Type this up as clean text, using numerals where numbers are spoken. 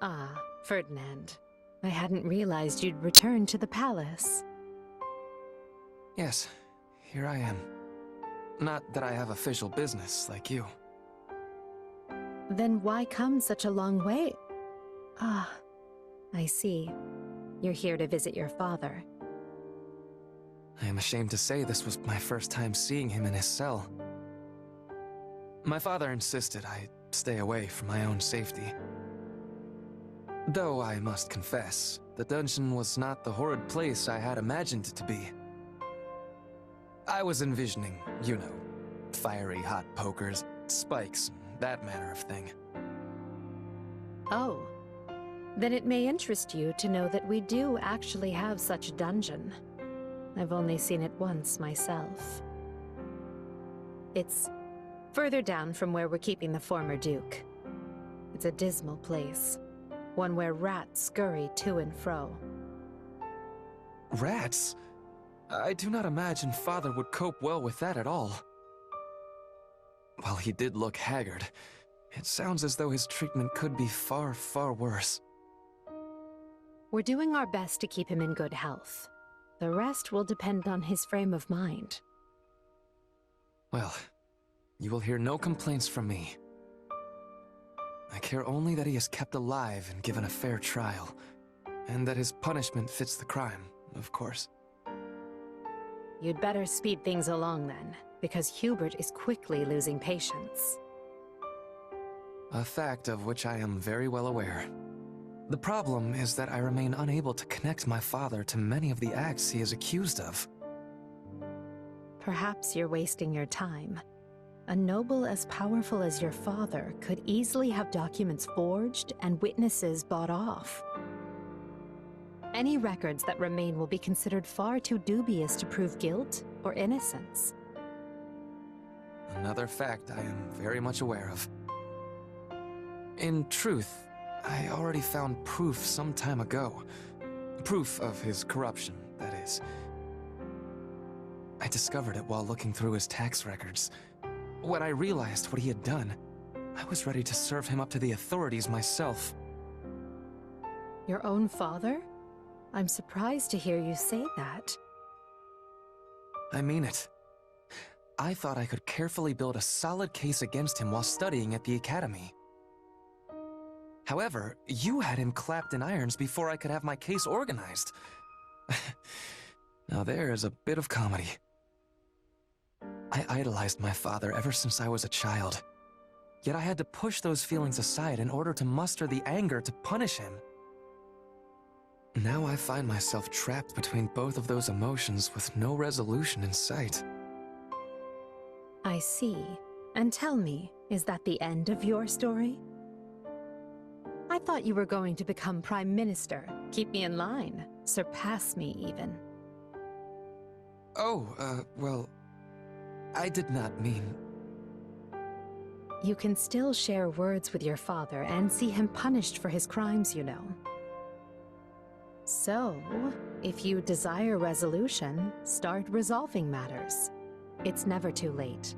Ah, Ferdinand. I hadn't realized you'd returned to the palace. Yes, here I am. Not that I have official business like you. Then why come such a long way? Ah, I see. You're here to visit your father. I am ashamed to say this was my first time seeing him in his cell. My father insisted I stay away for my own safety. Though I must confess, the dungeon was not the horrid place I had imagined it to be. I was envisioning, you know, fiery hot pokers, spikes, that manner of thing. Oh. Then it may interest you to know that we do actually have such a dungeon. I've only seen it once myself. It's further down from where we're keeping the former Duke. It's a dismal place. One where rats scurry to and fro. Rats? I do not imagine Father would cope well with that at all. While he did look haggard, it sounds as though his treatment could be far, far worse. We're doing our best to keep him in good health. The rest will depend on his frame of mind. Well, you will hear no complaints from me. I care only that he is kept alive and given a fair trial, and that his punishment fits the crime, of course. You'd better speed things along then, because Hubert is quickly losing patience. A fact of which I am very well aware. The problem is that I remain unable to connect my father to many of the acts he is accused of. Perhaps you're wasting your time. A noble as powerful as your father could easily have documents forged and witnesses bought off. Any records that remain will be considered far too dubious to prove guilt or innocence. Another fact I am very much aware of. In truth, I already found proof some time ago. Proof of his corruption, that is. I discovered it while looking through his tax records. When I realized what he had done, I was ready to serve him up to the authorities myself. Your own father? I'm surprised to hear you say that. I mean it. I thought I could carefully build a solid case against him while studying at the academy. However, you had him clapped in irons before I could have my case organized. Now there is a bit of comedy. I idolized my father ever since I was a child. Yet I had to push those feelings aside in order to muster the anger to punish him. Now I find myself trapped between both of those emotions with no resolution in sight. I see. And tell me, is that the end of your story? I thought you were going to become Prime Minister, keep me in line, surpass me even. Oh, well, I did not mean... You can still share words with your father and see him punished for his crimes, you know. So, if you desire resolution, start resolving matters. It's never too late.